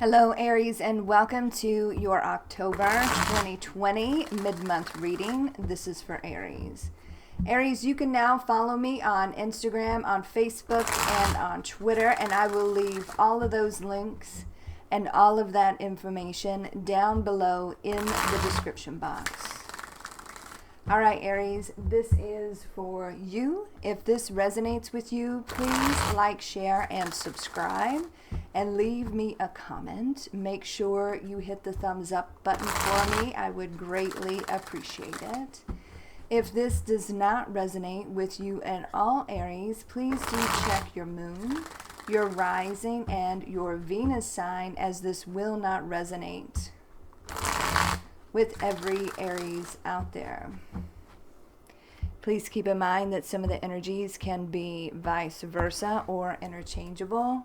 Hello, Aries, and welcome to your October 2020 mid-month reading. This is for Aries. Aries, you can now follow me on Instagram, on Facebook, and on Twitter, and I will leave all of those links and all of that information down below in the description box. All right, Aries, this is for you. If this resonates with you, please like, share, and subscribe, and leave me a comment. Make sure you hit the thumbs up button for me. I would greatly appreciate it. If this does not resonate with you at all, Aries, please do check your moon, your rising, and your Venus sign, as this will not resonate with every Aries out there. Please keep in mind that some of the energies can be vice versa or interchangeable.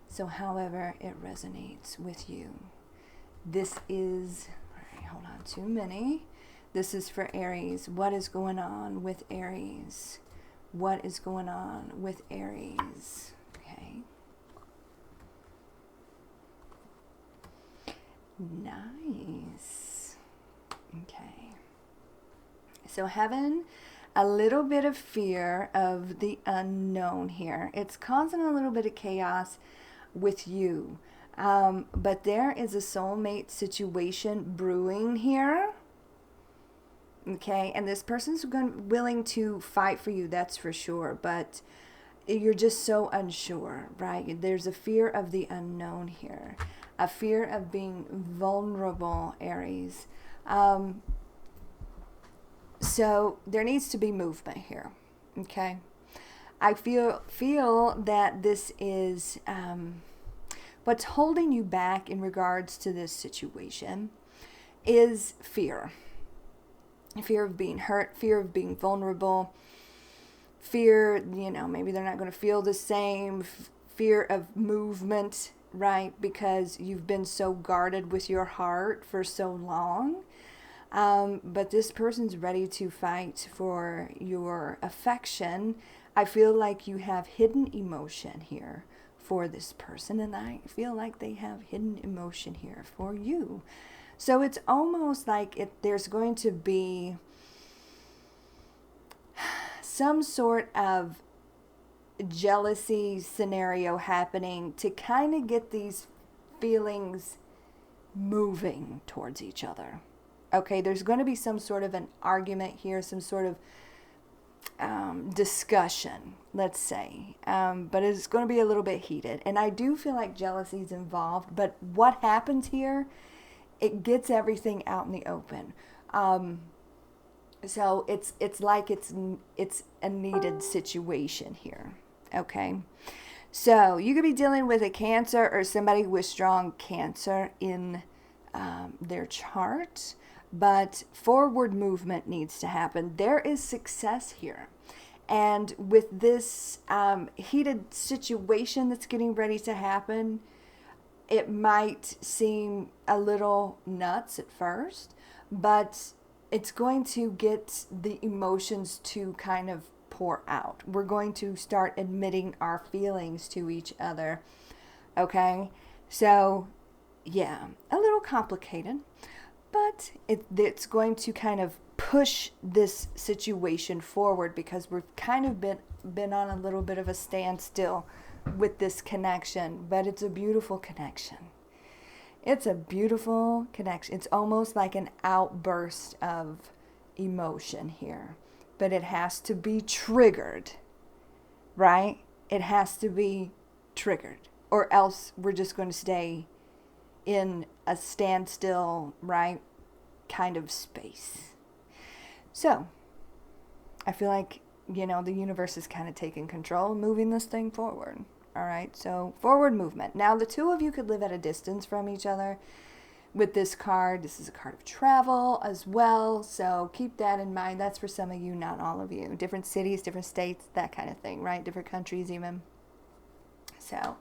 So however it resonates with you. This is, all right, hold on, too many. This is for Aries. What is going on with Aries? What is going on with Aries? Okay. Nice. Okay. So having a little bit of fear of the unknown here. It's causing a little bit of chaos with you. But there is a soulmate situation brewing here. Okay, and this person's willing to fight for you, that's for sure. But you're just so unsure, right? There's a fear of the unknown here. A fear of being vulnerable, Aries. So there needs to be movement here, okay? I feel that this is what's holding you back in regards to this situation is fear. Fear of being hurt, fear of being vulnerable, fear, maybe they're not going to feel the same, fear of movement, right? Because you've been so guarded with your heart for so long. But this person's ready to fight for your affection. I feel like you have hidden emotion here for this person, and I feel like they have hidden emotion here for you. So it's almost like there's going to be some sort of jealousy scenario happening to kind of get these feelings moving towards each other. Okay, there's going to be some sort of an argument here, some sort of discussion, let's say. But it's going to be a little bit heated. And I do feel like jealousy is involved. But what happens here, it gets everything out in the open. So it's like it's a needed situation here. Okay. So you could be dealing with a Cancer or somebody with strong Cancer in their chart. But forward movement needs to happen. There is success here. And with this heated situation that's getting ready to happen, it might seem a little nuts at first, but it's going to get the emotions to kind of pour out. We're going to start admitting our feelings to each other. Okay? So, yeah, a little complicated. But it's going to kind of push this situation forward because we've kind of been on a little bit of a standstill with this connection. But it's a beautiful connection. It's a beautiful connection. It's almost like an outburst of emotion here. But it has to be triggered, right? It has to be triggered. Or else we're just going to stay in a standstill, right, kind of space. So, I feel like, the universe is kind of taking control, moving this thing forward. All right, so forward movement. Now, the two of you could live at a distance from each other with this card. This is a card of travel as well, so keep that in mind. That's for some of you, not all of you. Different cities, different states, that kind of thing, right? Different countries even. So,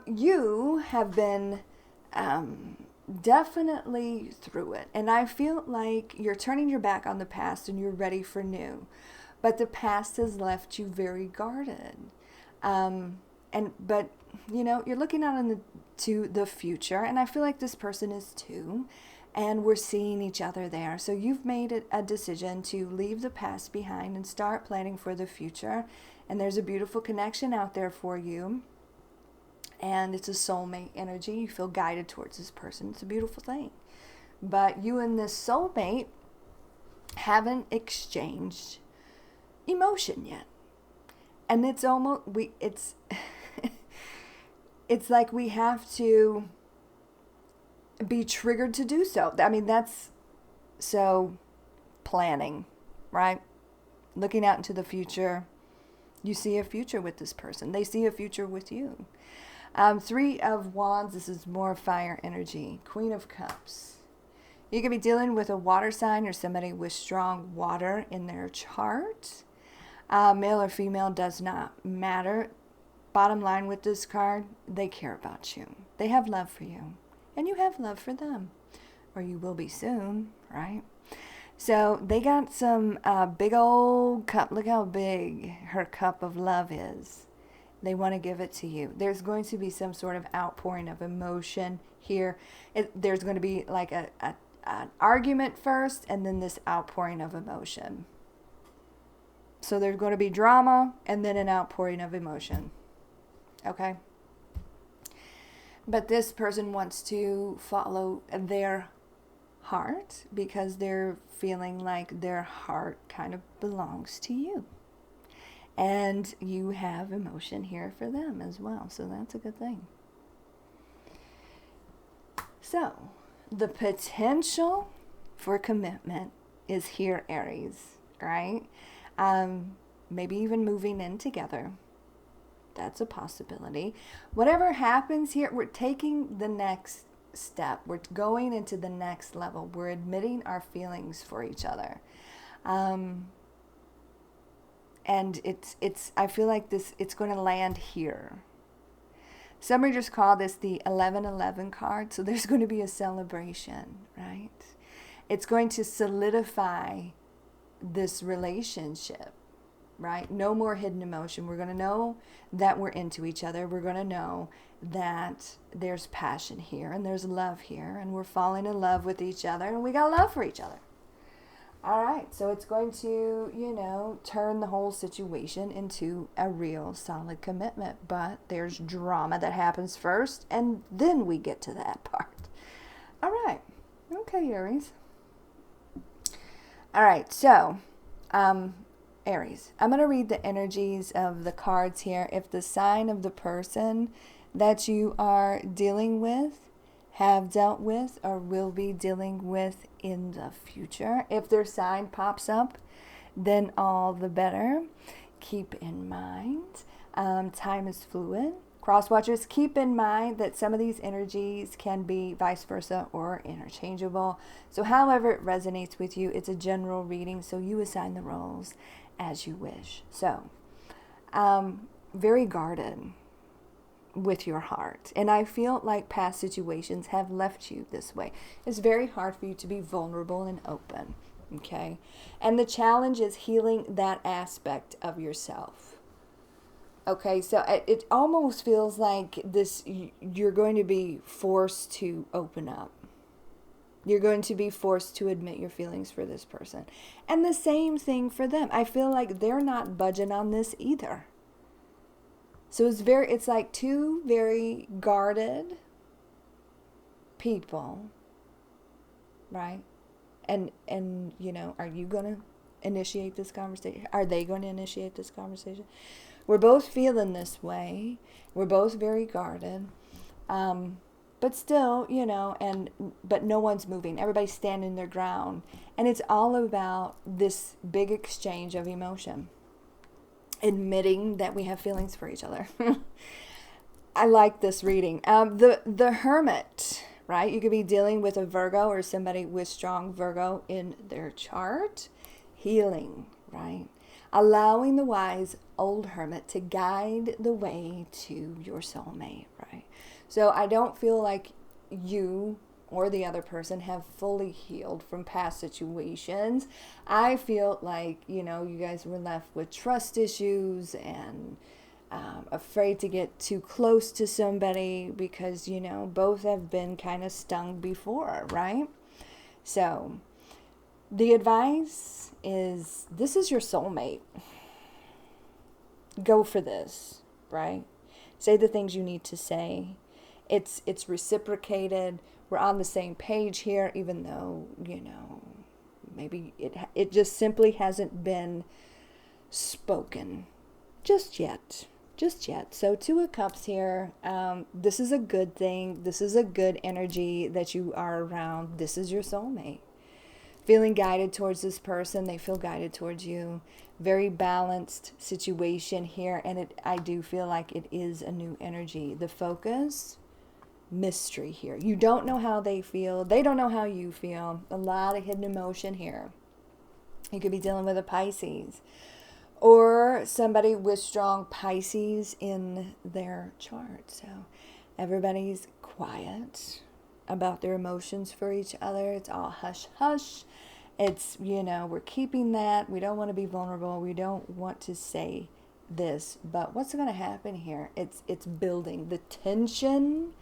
you have been definitely through it. And I feel like you're turning your back on the past and you're ready for new. But the past has left you very guarded. But you're looking out into the future, and I feel like this person is too, and we're seeing each other there. So you've made a decision to leave the past behind and start planning for the future, and there's a beautiful connection out there for you, and it's a soulmate energy. You feel guided towards this person. It's a beautiful thing. But you and this soulmate haven't exchanged emotion yet. And it's almost, it's like we have to be triggered to do so. I mean, that's so planning, right? Looking out into the future. You see a future with this person. They see a future with you. 3 of Wands, this is more fire energy. Queen of Cups. You could be dealing with a water sign or somebody with strong water in their chart. Male or female does not matter. Bottom line with this card, they care about you. They have love for you. And you have love for them. Or you will be soon, right? So they got some big old cup. Look how big her cup of love is. They want to give it to you. There's going to be some sort of outpouring of emotion here. There's going to be like an argument first, and then this outpouring of emotion. So there's going to be drama, and then an outpouring of emotion. Okay? But this person wants to follow their heart because they're feeling like their heart kind of belongs to you. And you have emotion here for them as well. So that's a good thing. So, the potential for commitment is here, Aries, right? Maybe even moving in together. That's a possibility. Whatever happens here, we're taking the next step. We're going into the next level. We're admitting our feelings for each other. And I feel like it's going to land here. Some readers call this the 1111 card. So there's going to be a celebration, right? It's going to solidify this relationship, right? No more hidden emotion. We're going to know that we're into each other. We're going to know that there's passion here and there's love here, and we're falling in love with each other, and we got love for each other. All right, so it's going to, turn the whole situation into a real solid commitment. But there's drama that happens first, and then we get to that part. All right. Okay, Aries. All right, so, Aries, I'm going to read the energies of the cards here. If the sign of the person that you are dealing with, have dealt with, or will be dealing with in the future, if their sign pops up, then all the better. Keep in mind, time is fluid. Cross watchers, keep in mind that some of these energies can be vice versa or interchangeable. So however it resonates with you, it's a general reading, so you assign the roles as you wish. So, very guarded with your heart. And I feel like past situations have left you this way. It's very hard for you to be vulnerable and open. Okay? And the challenge is healing that aspect of yourself. Okay? So it almost feels like you're going to be forced to open up. You're going to be forced to admit your feelings for this person. And the same thing for them. I feel like they're not budging on this either. So it's like two very guarded people, right? And are you going to initiate this conversation? Are they going to initiate this conversation? We're both feeling this way. We're both very guarded. But still, but no one's moving. Everybody's standing their ground. And it's all about this big exchange of emotion. Admitting that we have feelings for each other. I like this reading. The Hermit, right? You could be dealing with a Virgo or somebody with strong Virgo in their chart. Healing, right? Allowing the wise old hermit to guide the way to your soulmate, right? So I don't feel like you or the other person have fully healed from past situations. I feel like, you guys were left with trust issues and afraid to get too close to somebody because, you know, both have been kind of stung before, right? So the advice is, this is your soulmate. Go for this, right? Say the things you need to say. It's reciprocated. We're on the same page here, even though, you know, maybe it just simply hasn't been spoken just yet. So Two of Cups here. This is a good thing. This is a good energy that you are around. This is your soulmate. Feeling guided towards this person. They feel guided towards you. Very balanced situation here. And I do feel like it is a new energy. The focus, mystery here. You don't know how they feel. They don't know how you feel. A lot of hidden emotion here. You could be dealing with a Pisces, or somebody with strong Pisces in their chart. So everybody's quiet about their emotions for each other. It's all hush hush. It's, you know, we're keeping that. We don't want to be vulnerable. We don't want to say this. But what's going to happen here? It's building. The tension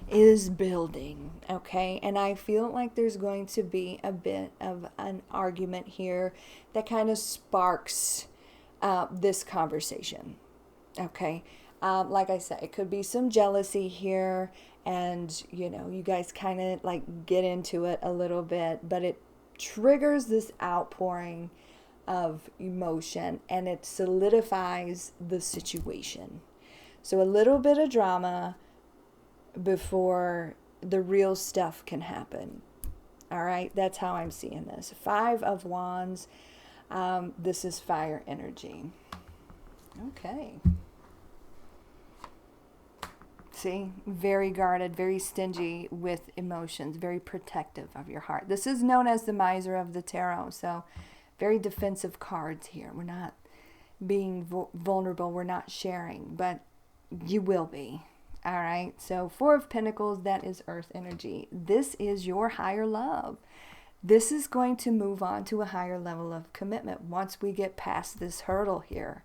is building, okay? And I feel like there's going to be a bit of an argument here that kind of sparks this conversation, okay? Like I said, it could be some jealousy here, and, you know, you guys kind of like get into it a little bit, but it triggers this outpouring of emotion, and it solidifies the situation. So a little bit of drama before the real stuff can happen. All right, that's how I'm seeing this. 5 of Wands. This is fire energy. Okay. See, very guarded, very stingy with emotions, very protective of your heart. This is known as the miser of the tarot. So very defensive cards here. We're not being vulnerable. We're not sharing, but you will be. All right. So 4 of Pentacles, that is earth energy. This is your higher love. This is going to move on to a higher level of commitment once we get past this hurdle here.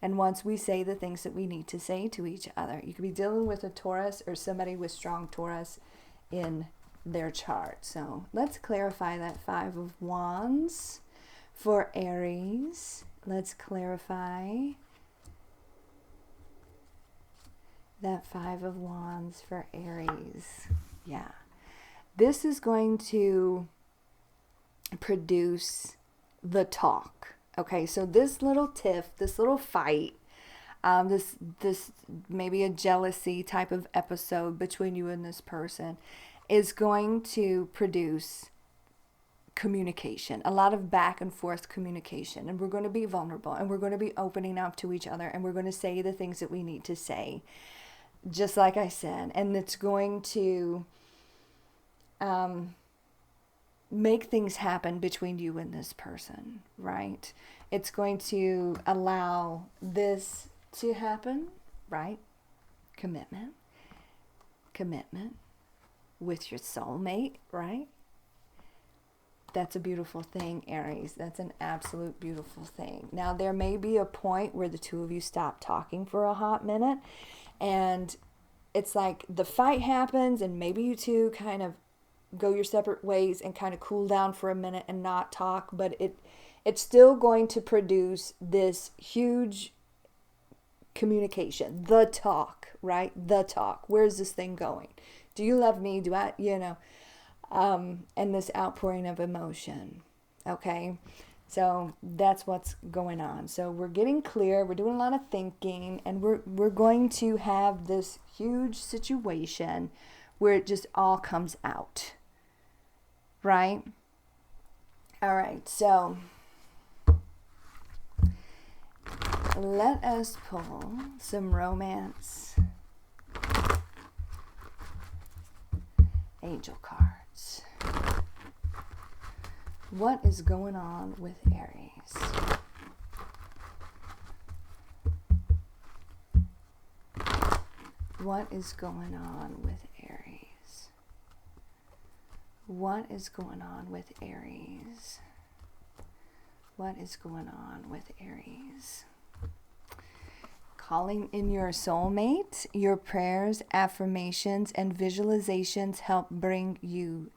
And once we say the things that we need to say to each other. You could be dealing with a Taurus or somebody with strong Taurus in their chart. So let's clarify that 5 of Wands for Aries. Let's clarify that 5 of Wands for Aries. Yeah. This is going to produce the talk. Okay, so this little tiff, this little fight, this maybe a jealousy type of episode between you and this person is going to produce communication, a lot of back and forth communication, and we're going to be vulnerable, and we're going to be opening up to each other, and we're going to say the things that we need to say, just like I said, and it's going to make things happen between you and this person, right? It's going to allow this to happen, right? Commitment with your soulmate, right? That's a beautiful thing, Aries. That's an absolute beautiful thing. Now, there may be a point where the two of you stop talking for a hot minute, and it's like the fight happens, and maybe you two kind of go your separate ways and kind of cool down for a minute and not talk, but it's still going to produce this huge communication, the talk, right? The talk. Where's this thing going? Do you love me? Do I, and this outpouring of emotion. Okay. So that's what's going on. So we're getting clear. We're doing a lot of thinking, and we're going to have this huge situation where it just all comes out. Right? All right. So let us pull some romance angel cards. What is going on with Aries? What is going on with Aries? What is going on with Aries? What is going on with Aries? calling in your soulmate. Your prayers, affirmations, and visualizations help bring you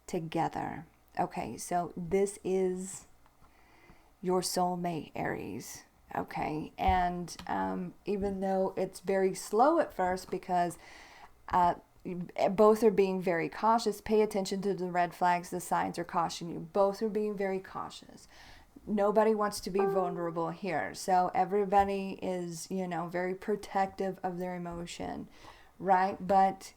together. Okay, so this is your soulmate, Aries. Okay, and even though it's very slow at first because both are being very cautious, pay attention to the red flags. The signs are cautioning you. Both are being very cautious. Nobody wants to be vulnerable here. So everybody is, very protective of their emotion, right? But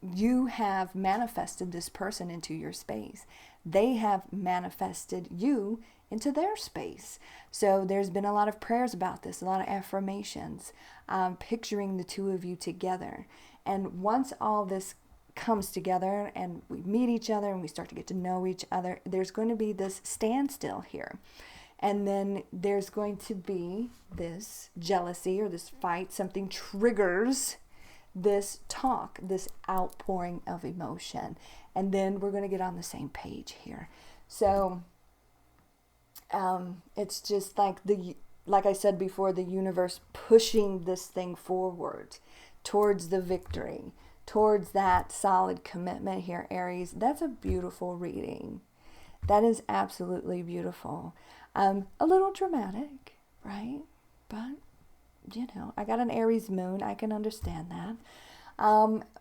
you have manifested this person into your space. They have manifested you into their space. So there's been a lot of prayers about this, a lot of affirmations, picturing the two of you together. And once all this comes together and we meet each other and we start to get to know each other, there's going to be this standstill here. And then there's going to be this jealousy or this fight. Something triggers this talk, this outpouring of emotion. And then we're going to get on the same page here. So it's just like I said before, the universe pushing this thing forward towards the victory, towards that solid commitment here, Aries. That's a beautiful reading. That is absolutely beautiful. A little dramatic, right? But, I got an Aries moon. I can understand that.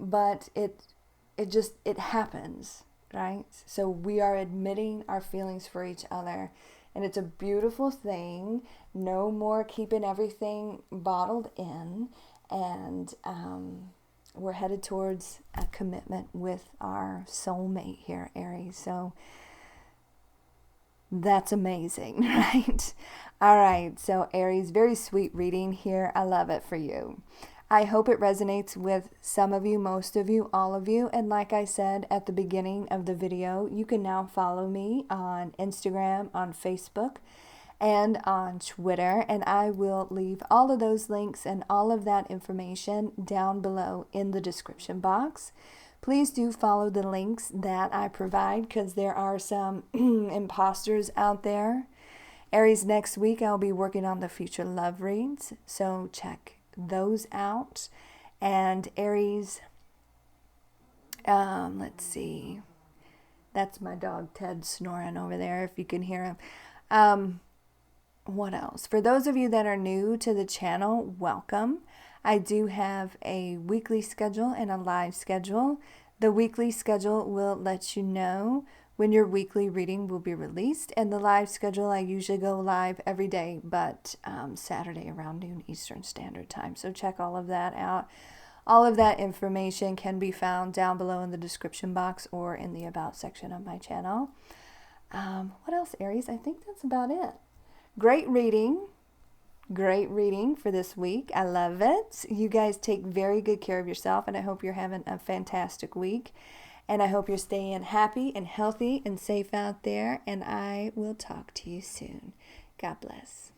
But it happens, right? So we are admitting our feelings for each other. And it's a beautiful thing. No more keeping everything bottled in. And we're headed towards a commitment with our soulmate here, Aries. So that's amazing, right? All right, so Aries, very sweet reading here. I love it for you. I hope it resonates with some of you, most of you, all of you. And like I said at the beginning of the video, you can now follow me on Instagram, on Facebook, and on Twitter. And I will leave all of those links and all of that information down below in the description box. Please do follow the links that I provide because there are some imposters out there. Aries, next week I'll be working on the future love reads, so check those out. And Aries, let's see. That's my dog Ted snoring over there, if you can hear him. What else? For those of you that are new to the channel, welcome. I do have a weekly schedule and a live schedule. The weekly schedule will let you know when your weekly reading will be released. And the live schedule, I usually go live every day, but Saturday around noon Eastern Standard Time. So check all of that out. All of that information can be found down below in the description box or in the About section of my channel. What else, Aries? I think that's about it. Great reading. Great reading for this week. I love it. You guys take very good care of yourself, and I hope you're having a fantastic week. And I hope you're staying happy and healthy and safe out there. And I will talk to you soon. God bless.